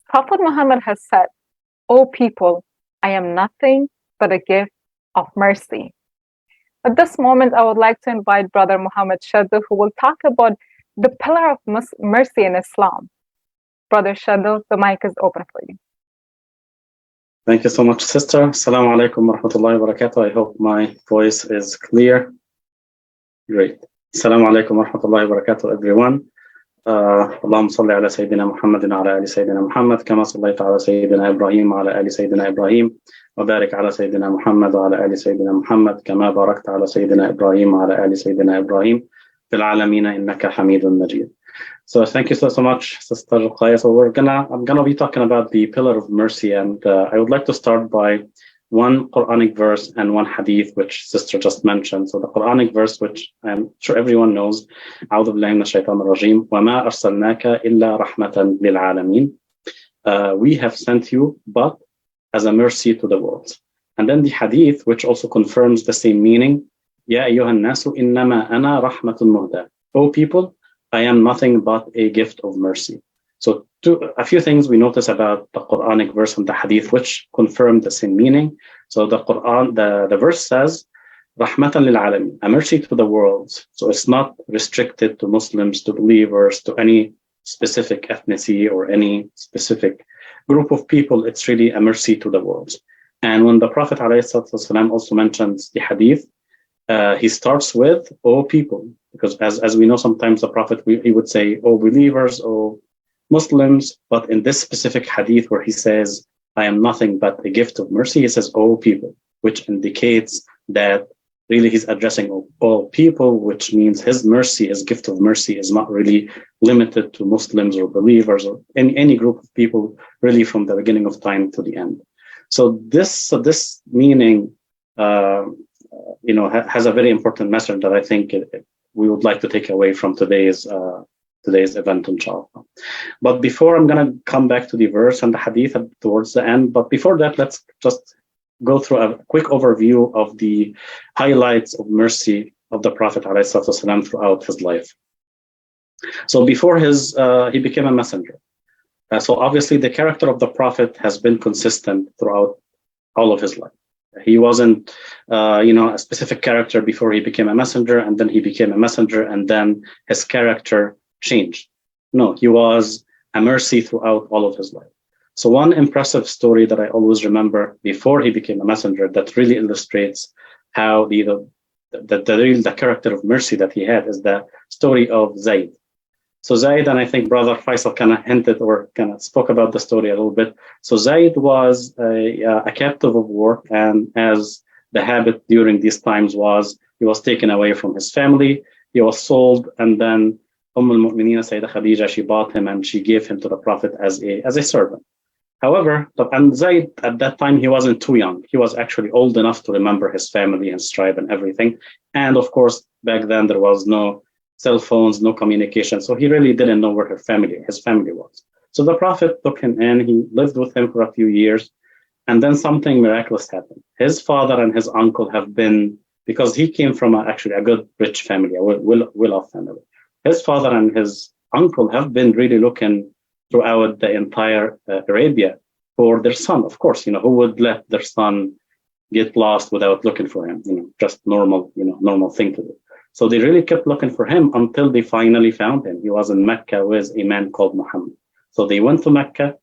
Prophet Muhammad has said, O people, I am nothing but a gift of mercy. At this moment, I would like to invite Brother Muhammad Shaddu, who will talk about the pillar of mercy in Islam. Brother Shaddu, the mic is open for you. Thank you so much, sister. Assalamu alaikum wa rahmatullahi wa barakatuh. I hope my voice is clear. Great. Assalamu alaikum wa rahmatullahi wa barakatuh, everyone. اللهم صل على سيدنا محمد وعلى آل سيدنا محمد كما صليت على سيدنا إبراهيم وعلى آل سيدنا إبراهيم وبارك على سيدنا محمد وعلى آل سيدنا محمد كما باركت على سيدنا إبراهيم وعلى آل سيدنا إبراهيم في العالمين إنك حميد مجيد. So thank you so much, Sister Ruqayya. So I'm gonna be talking about the pillar of mercy, and I would like to start by one Quranic verse and one hadith, which Sister just mentioned. So the Quranic verse, which I'm sure everyone knows, أعوذ بالله من الشيطان الرجيم وما أرسلناك إلا رحمة للعالمين. We have sent you but as a mercy to the world. And then the hadith, which also confirms the same meaning, يا أيها الناس إنما أنا رحمة مهدى. O people, I am nothing but a gift of mercy. So a few things we notice about the Quranic verse and the hadith, which confirm the same meaning. So the Quran, the verse says, Rahmatan lil alamin, a mercy to the world. So it's not restricted to Muslims, to believers, to any specific ethnicity or any specific group of people. It's really a mercy to the world. And when the Prophet ﷺ also mentions the hadith, he starts with, O people, because as we know, sometimes the Prophet, he would say, O believers, O Muslims, but in this specific hadith where he says, I am nothing but a gift of mercy, he says, O people, which indicates that really he's addressing all people, which means his mercy, his gift of mercy is not really limited to Muslims or believers or any group of people, really from the beginning of time to the end. So this meaning, has a very important message that I think we would like to take away from today's event, inshallah. But before, I'm going to come back to the verse and the hadith towards the end. But before that, let's just go through a quick overview of the highlights of mercy of the Prophet ﷺ throughout his life. So before he became a messenger. So obviously the character of the Prophet has been consistent throughout all of his life. He wasn't, a specific character before he became a messenger, and then he became a messenger, and then his character changed. No, he was a mercy throughout all of his life. So one impressive story that I always remember before he became a messenger that really illustrates how the character of mercy that he had is the story of Zayd. So Zayd, and I think Brother Faisal kind of hinted or kind of spoke about the story a little bit. So Zayd was a captive of war, and as the habit during these times was, he was taken away from his family, he was sold, and then al-Mu'mineen Sayyidah Khadija, she bought him and she gave him to the Prophet as a servant. However, and Zayd at that time, he wasn't too young. He was actually old enough to remember his family, his tribe and everything. And of course, back then there was no cell phones, no communication. So he really didn't know where his family was. So the Prophet took him in, he lived with him for a few years, and then something miraculous happened. His father and his uncle have been, because he came from actually a good, rich family, a well-off family. His father and his uncle have been really looking throughout the entire Arabia for their son, of course, who would let their son get lost without looking for him, just normal thing to do. So they really kept looking for him until they finally found him. He was in Mecca with a man called Muhammad. So they went to Mecca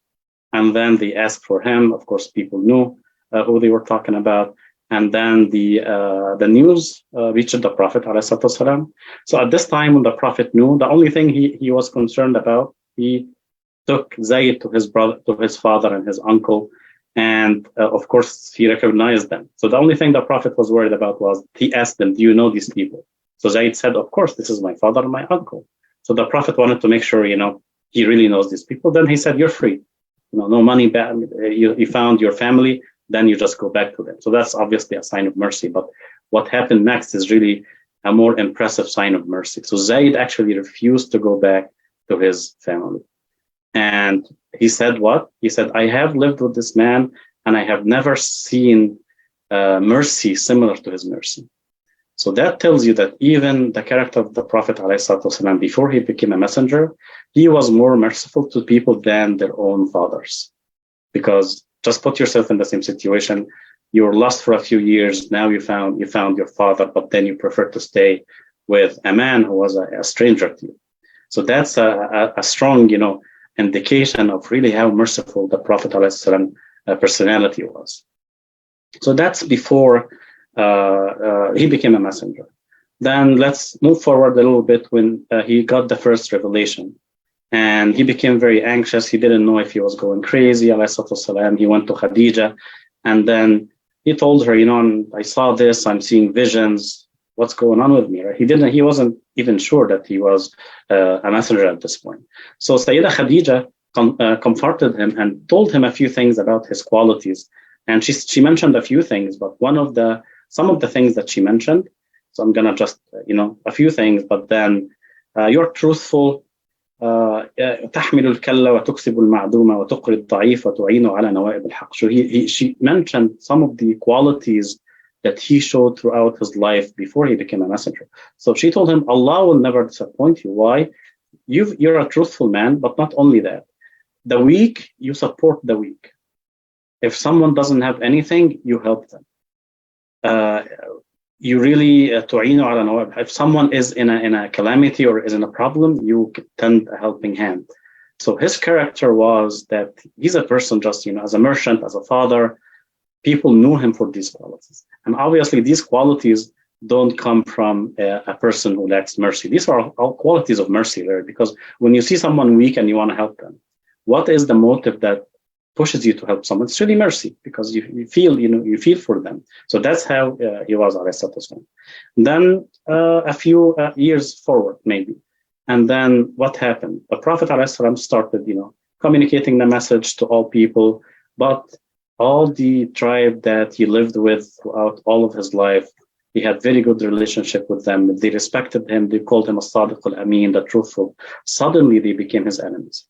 and then they asked for him. Of course, people knew who they were talking about. And then the news reached the Prophet ﷺ. So at this time when the Prophet knew, the only thing he was concerned about, he took Zayd to his brother, to his father and his uncle. And of course, he recognized them. So the only thing the Prophet was worried about was, he asked them, do you know these people? So Zayd said, of course, this is my father and my uncle. So the Prophet wanted to make sure, he really knows these people. Then he said, you're free. No money back. You found your family, then you just go back to them. So that's obviously a sign of mercy. But what happened next is really a more impressive sign of mercy. So Zayd actually refused to go back to his family. And he said what? He said, I have lived with this man and I have never seen mercy similar to his mercy. So that tells you that even the character of the Prophet ﷺ, before he became a messenger, he was more merciful to people than their own fathers. Because just put yourself in the same situation. You were lost for a few years. Now you found your father, but then you prefer to stay with a man who was a stranger to you. So that's a strong, indication of really how merciful the Prophet ﷺ personality was. So that's before he became a messenger. Then let's move forward a little bit when he got the first revelation. And he became very anxious. He didn't know if he was going crazy. He went to Khadija. And then he told her, I saw this. I'm seeing visions. What's going on with me? Right? He wasn't even sure that he was a messenger at this point. So Sayyidah Khadija comforted him and told him a few things about his qualities. And she mentioned a few things, but some of the things that she mentioned, so I'm going to just, a few things, but then you're truthful, تحمل الكلة وتكسب المعدومة وتقري الضعيف وتعين على نوائب الحق. So she mentioned some of the qualities that he showed throughout his life before he became a messenger. So she told him, Allah will never disappoint you. Why? You're a truthful man, but not only that. The weak, you support the weak. If someone doesn't have anything, you help them. You really if someone is in a calamity or is in a problem, you tend a helping hand. So his character was that he's a person just, as a merchant, as a father, people knew him for these qualities. And obviously these qualities don't come from a person who lacks mercy. These are all qualities of mercy there, because when you see someone weak and you want to help them, what is the motive that pushes you to help someone? It's really mercy, because you feel for them. So that's how he was, alayhi salatu. Then a few years forward, maybe. And then what happened? The Prophet ﷺ started, communicating the message to all people, but all the tribe that he lived with throughout all of his life, he had very good relationship with them. They respected him. They called him as-Sadiq al-Amin, the truthful. Suddenly they became his enemies.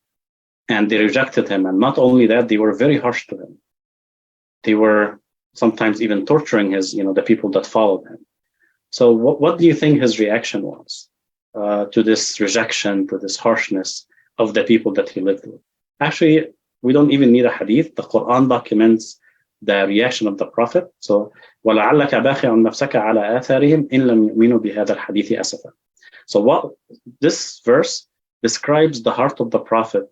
And they rejected him. And not only that, they were very harsh to him. They were sometimes even torturing the people that followed him. So what do you think his reaction was to this rejection, to this harshness of the people that he lived with? Actually, we don't even need a hadith. The Quran documents the reaction of the Prophet. So, وَلَعَلَّكَ بَاخِعٌ نَفْسَكَ عَلَى آثَارِهِمْ إِن لَمْ يُؤْمِنُوا بِهَذَا الْحَدِيثِ أَسَفًا. So what this verse describes the heart of the Prophet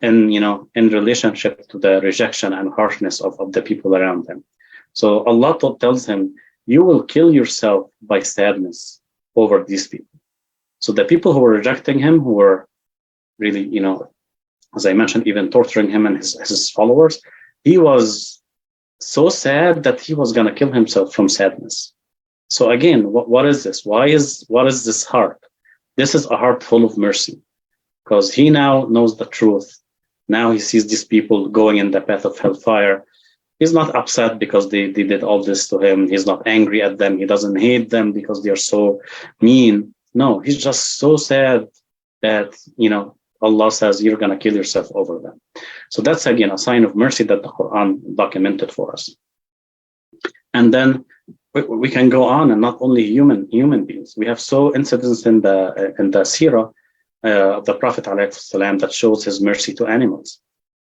in relationship to the rejection and harshness of the people around him. So Allah tells him, you will kill yourself by sadness over these people. So the people who were rejecting him, who were really, as I mentioned, even torturing him and his followers, he was so sad that he was going to kill himself from sadness. So again, what is this? What is this heart? This is a heart full of mercy, because he now knows the truth. Now he sees these people going in the path of hellfire. He's not upset because they did all this to him. He's not angry at them. He doesn't hate them because they're so mean. No, he's just so sad that, Allah says you're going to kill yourself over them. So that's, again, a sign of mercy that the Quran documented for us. And then we can go on, and not only human beings. We have incidents in the seerah of the Prophet ﷺ that shows his mercy to animals.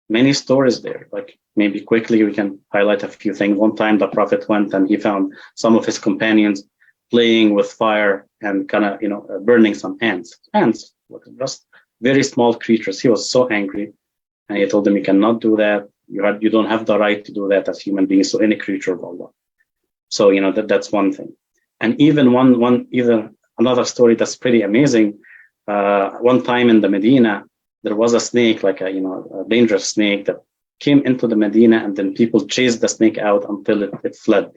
Many stories there. Like, maybe quickly we can highlight a few things. One time the Prophet went and he found some of his companions playing with fire and kind of burning some ants, just very small creatures. He was so angry, and he told them, you cannot do that. You don't have the right to do that as human beings, so any creature of Allah. So that's one thing. And even another story that's pretty amazing. One time in the Medina, there was a snake, like a dangerous snake that came into the Medina, and then people chased the snake out until it fled.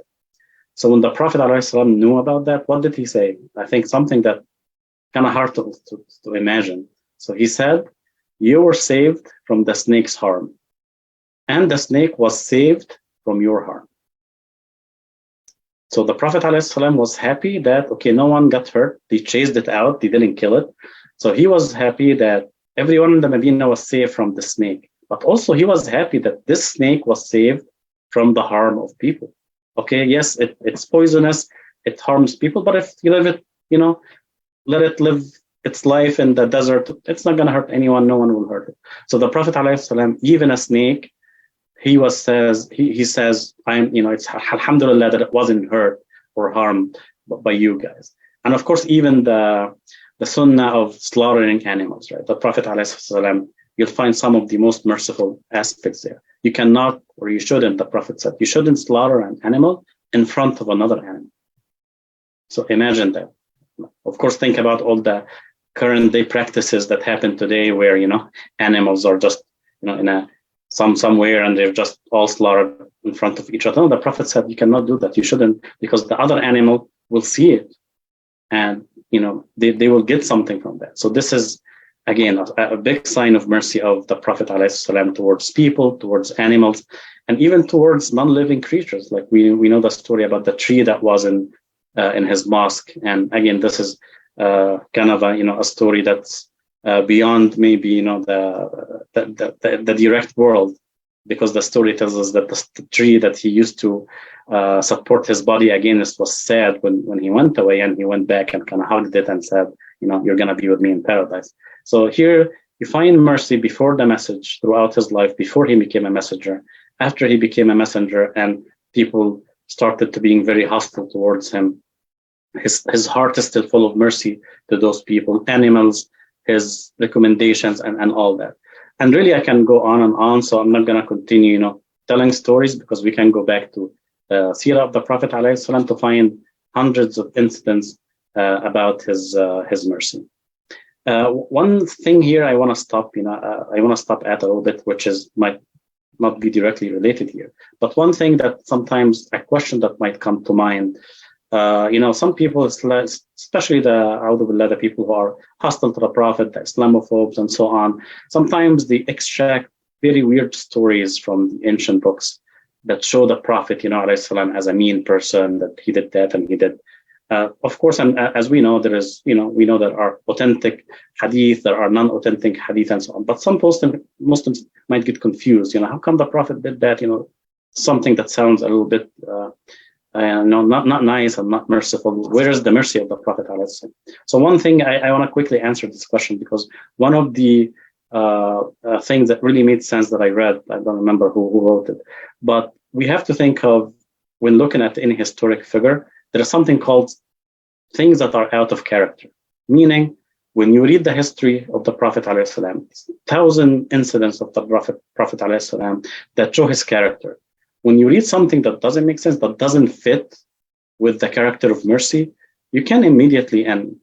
So when the Prophet ﷺ knew about that, what did he say? I think something that kind of hard to imagine. So he said, you were saved from the snake's harm, and the snake was saved from your harm. So the Prophet ﷺ was happy that, okay, no one got hurt. They chased it out. They didn't kill it. So he was happy that everyone in the Medina was saved from the snake. But also he was happy that this snake was saved from the harm of people. Okay, yes, it's poisonous. it harms people. But if you leave it, let it live its life in the desert, it's not going to hurt anyone. No one will hurt it. So the Prophet ﷺ, even a snake, he says, it's alhamdulillah that it wasn't hurt or harmed by you guys. And of course, even the sunnah of slaughtering animals, right? The Prophet ﷺ, you'll find some of the most merciful aspects there. You cannot, or you shouldn't, the Prophet said, you shouldn't slaughter an animal in front of another animal. So imagine that. Of course, think about all the current day practices that happen today where, animals are just, in somewhere and they're just all slaughtered in front of each other. No, the Prophet said you cannot do that. You shouldn't, because the other animal will see it. And, they will get something from that. So this is, again, a big sign of mercy of the Prophet ﷺ towards people, towards animals, and even towards non-living creatures. Like we know the story about the tree that was in his mosque. And again, this is kind of a story that's beyond maybe the direct world, because the story tells us that the tree that he used to support his body against was sad when he went away, and he went back and kind of hugged it and said, you're going to be with me in paradise. So here you find mercy before the message, throughout his life, before he became a messenger, after he became a messenger, and people started to being very hostile towards him. His heart is still full of mercy to those people, animals, his recommendations, and all that. And really, I can go on, so I'm not going to continue, telling stories, because we can go back to the seerah of the Prophet ﷺ to find hundreds of incidents about his mercy. One thing here I want to stop, I want to stop at a little bit, which might not be directly related here. But one thing that sometimes, a question that might come to mind, some people, especially the people who are hostile to the Prophet, the Islamophobes, and so on, sometimes they extract very weird stories from the ancient books that show the Prophet, ﷺ, as a mean person, that he did that and he did. Of course, and as we know, there is, we know there are authentic hadith, there are non-authentic hadith, and so on. But some Muslims might get confused. How come the Prophet did that? Something that sounds a little bit, not nice and not merciful. Where is the mercy of the Prophet? So one thing I want to quickly answer this question, because one of the things that really made sense that I read, I don't remember who wrote it, but we have to think of, when looking at any historic figure, there is something called things that are out of character. Meaning, when you read the history of the Prophet ﷺ, 1,000 incidents of the Prophet ﷺ that show his character. When you read something that doesn't make sense, that doesn't fit with the character of mercy, you can immediately and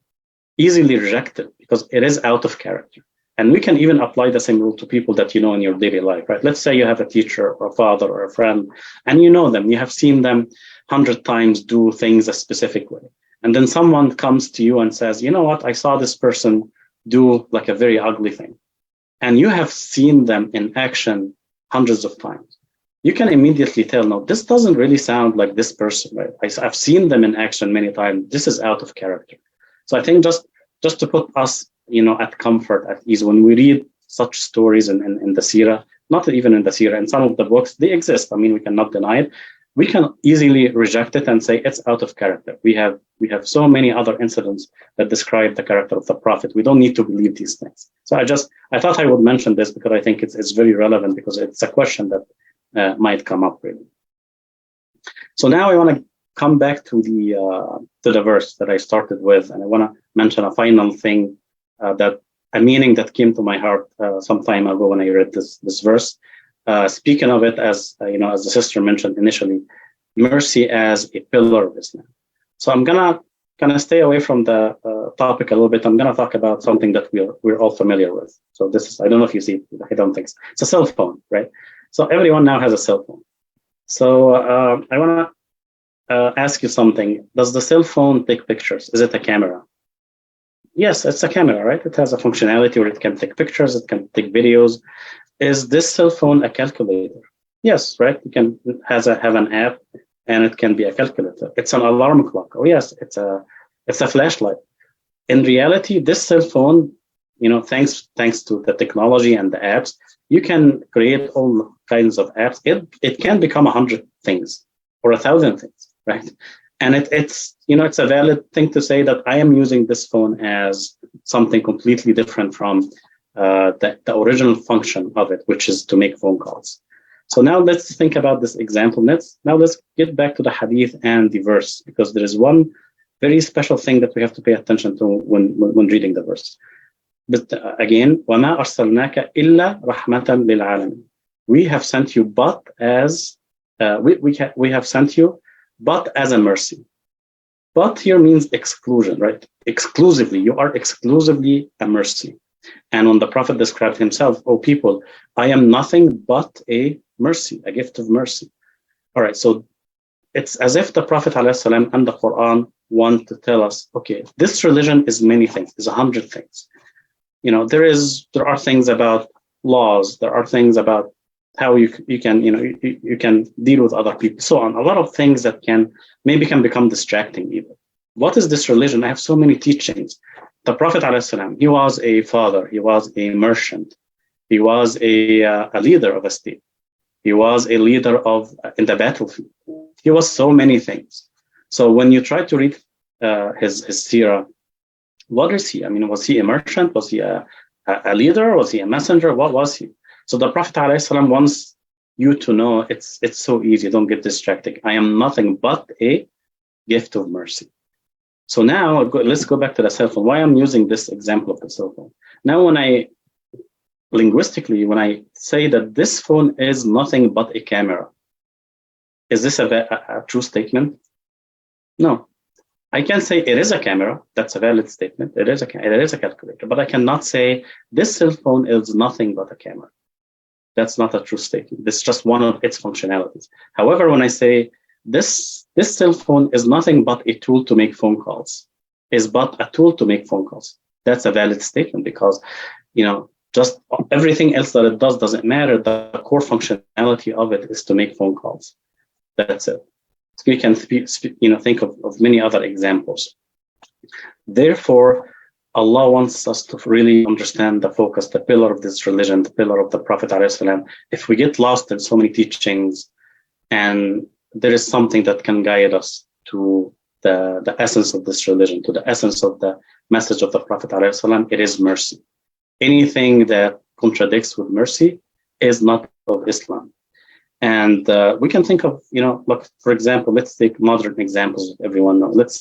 easily reject it, because it is out of character. And we can even apply the same rule to people that you know in your daily life, right? Let's say you have a teacher or a father or a friend, and you know them, you have seen them 100 times do things a specific way. And then someone comes to you and says, you know what, I saw this person do like a very ugly thing. And you have seen them in action hundreds of times. You can immediately tell, no, this doesn't really sound like this person, right? I've seen them in action many times. This is out of character. So I think just to put us, at comfort, at ease, when we read such stories in the seerah, not even in the seerah, in some of the books, they exist. I mean, we cannot deny it. We can easily reject it and say it's out of character. We have so many other incidents that describe the character of the Prophet. We don't need to believe these things. So I thought I would mention this because I think it's very relevant, because it's a question that might come up really. So now I want to come back to the verse that I started with, and I want to mention a final thing, that a meaning that came to my heart some time ago when I read this verse. Speaking of it, as as the sister mentioned initially, mercy as a pillar of Islam. So I'm gonna stay away from the topic a little bit. I'm gonna talk about something that we're all familiar with. So this is, I don't know if you see it, I don't think so. It's a cell phone, right? So everyone now has a cell phone. So I want to ask you something. Does the cell phone take pictures? Is it a camera? Yes, it's a camera, right? It has a functionality where it can take pictures, it can take videos. Is this cell phone a calculator? Yes, right? You can have an app, and it can be a calculator. It's an alarm clock. Oh yes, it's a flashlight. In reality, this cell phone, thanks to the technology and the apps, you can create all kinds of apps. It can become 100 things or 1,000 things, right? And it's it's a valid thing to say that I am using this phone as something completely different from the original function of it, which is to make phone calls. So now let's think about this example. Let's get back to the hadith and the verse, because there is one very special thing that we have to pay attention to when reading the verse. But again, وَمَا أَرْسَلْنَاكَ إِلَّا رَحْمَةً لِلْعَالَمِينَ. We have sent you but as we have sent you but as a mercy. But here means exclusion, right? Exclusively, you are exclusively a mercy. And when the Prophet described himself, "O people, I am nothing but a mercy, a gift of mercy." All right, so it's as if the Prophet ﷺ and the Quran want to tell us, okay, this religion is many things, is 100 things. There are things about laws, there are things about how you can you can deal with other people, so on. A lot of things that can become distracting even. What is this religion? I have so many teachings. The Prophet ﷺ, he was a father, he was a merchant, he was a leader of a state, he was a leader in the battlefield. He was so many things. So when you try to read his seerah, what is he? I mean, was he a merchant? Was he a leader? Was he a messenger? What was he? So the Prophet ﷺ wants you to know it's so easy. Don't get distracted. I am nothing but a gift of mercy. So now let's go back to the cell phone. Why I'm using this example of the cell phone? Now, when I say that this phone is nothing but a camera, is this a true statement? No. I can say it is a camera. That's a valid statement. It is a calculator. But I cannot say this cell phone is nothing but a camera. That's not a true statement. This is just one of its functionalities. However, when I say this cell phone is nothing but a tool to make phone calls, that's a valid statement, because just everything else that it doesn't matter. The core functionality of it is to make phone calls. That's it. So you can think of many other examples. Therefore, Allah wants us to really understand the focus, the pillar of this religion, the pillar of the Prophet ﷺ. If we get lost in so many teachings, and there is something that can guide us to the essence of this religion, to the essence of the message of the Prophet ﷺ, it is mercy. Anything that contradicts with mercy is not of Islam. And we can think of, like, for example, let's take modern examples that everyone knows. Let's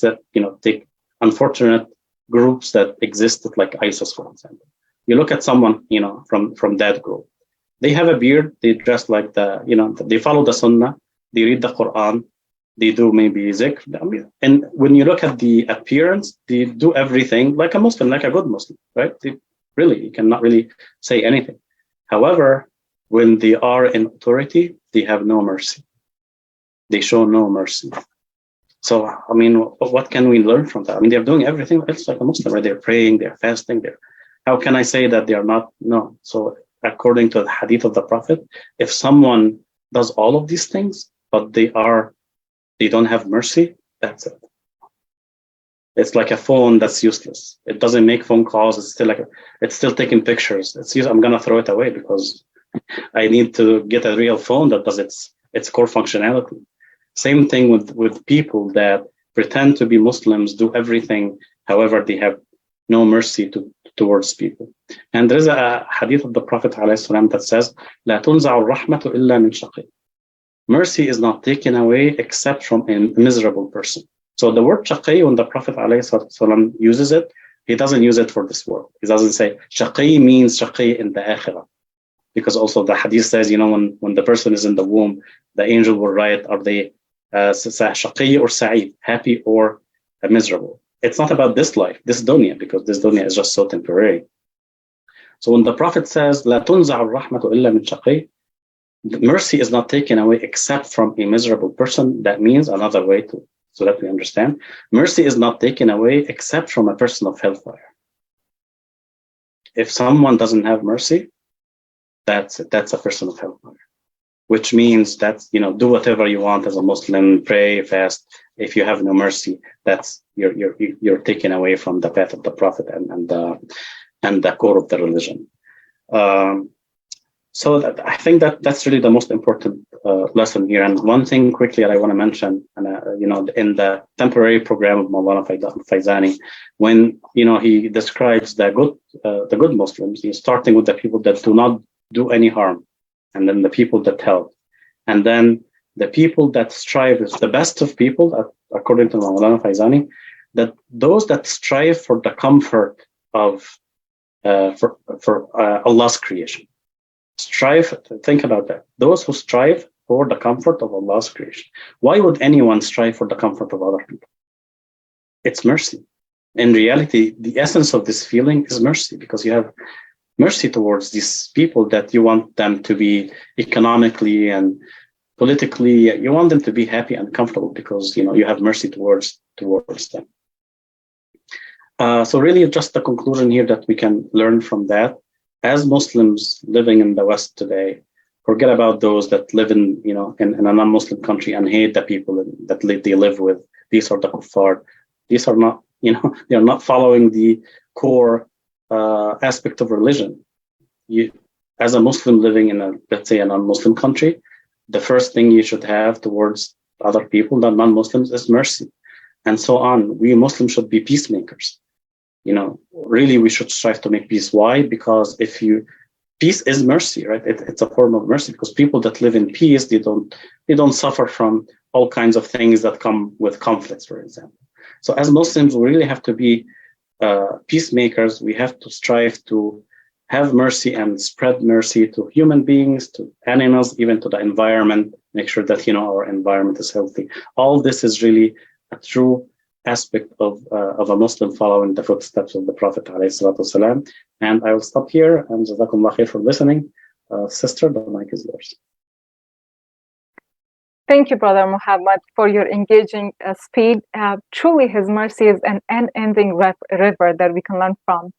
take unfortunate groups that existed, like ISIS, for example. You look at someone, from that group. They have a beard. They dress like they follow the Sunnah. They read the Quran. They do maybe zikr. And when you look at the appearance, they do everything like a Muslim, like a good Muslim, right? You cannot really say anything. However, when they are in authority, they have no mercy. They show no mercy. So, I mean, what can we learn from that? I mean, they're doing everything else like a Muslim, right? They're praying, they're fasting. How can I say that they are not? No. So, according to the hadith of the Prophet, if someone does all of these things, but they don't have mercy, that's it. It's like a phone that's useless. It doesn't make phone calls. It's still taking pictures. I'm gonna throw it away because I need to get a real phone that does its core functionality. Same thing with people that pretend to be Muslims, do everything. However, they have no mercy towards people. And there is a hadith of the Prophet ﷺ that says, "La tunza'u rahmatu illa min shaqi." Mercy is not taken away except from a miserable person. So the word shaqi, when the Prophet ﷺ uses it, he doesn't use it for this world. He doesn't say shaqi means shaqi in the akhirah. Because also the hadith says, when the person is in the womb, the angel will write, are they shaqi or sa'id, happy or miserable. It's not about this life, this dunya, because this dunya is just so temporary. So when the Prophet says, "La tunza'u rahmatu illa min shaqi," mercy is not taken away except from a miserable person. That means another way so that we understand, mercy is not taken away except from a person of hellfire. If someone doesn't have mercy, that's a person of hellfire, which means that do whatever you want as a Muslim, pray, fast. If you have no mercy, that's you're taken away from the path of the Prophet and the core of the religion. So I think that that's really the most important lesson here. And one thing quickly that I want to mention, and in the temporary program of Maulana Faizani, when he describes the good Muslims, he's starting with the people that do not do any harm, and then the people that help, and then the people that strive is the best of people, according to Maulana Faizani, that those that strive for the comfort of for Allah's creation. Strive, think about that. Those who strive for the comfort of Allah's creation. Why would anyone strive for the comfort of other people? It's mercy. In reality, the essence of this feeling is mercy, because you have mercy towards these people that you want them to be economically and politically, you want them to be happy and comfortable because you have mercy towards them. So really, just the conclusion here that we can learn from that. As Muslims living in the West today, forget about those that live in a non-Muslim country and hate the people that they live with. These are the kuffar. These are not, they are not following the core aspect of religion. You, as a Muslim living in let's say, a non-Muslim country, the first thing you should have towards other people, the non-Muslims, is mercy, and so on. We Muslims should be peacemakers. Really, we should strive to make peace. Why? Because peace is mercy, right? It's a form of mercy, because people that live in peace, they don't suffer from all kinds of things that come with conflicts, for example. So as Muslims, we really have to be peacemakers. We have to strive to have mercy and spread mercy to human beings, to animals, even to the environment. Make sure that our environment is healthy. All this is really a true aspect of a Muslim following the footsteps of the Prophet ﷺ. And I will stop here, and Jazakumullah khair for listening. Sister, the mic is yours. Thank you, Brother Muhammad, for your engaging speed. Truly, His mercy is an unending river that we can learn from.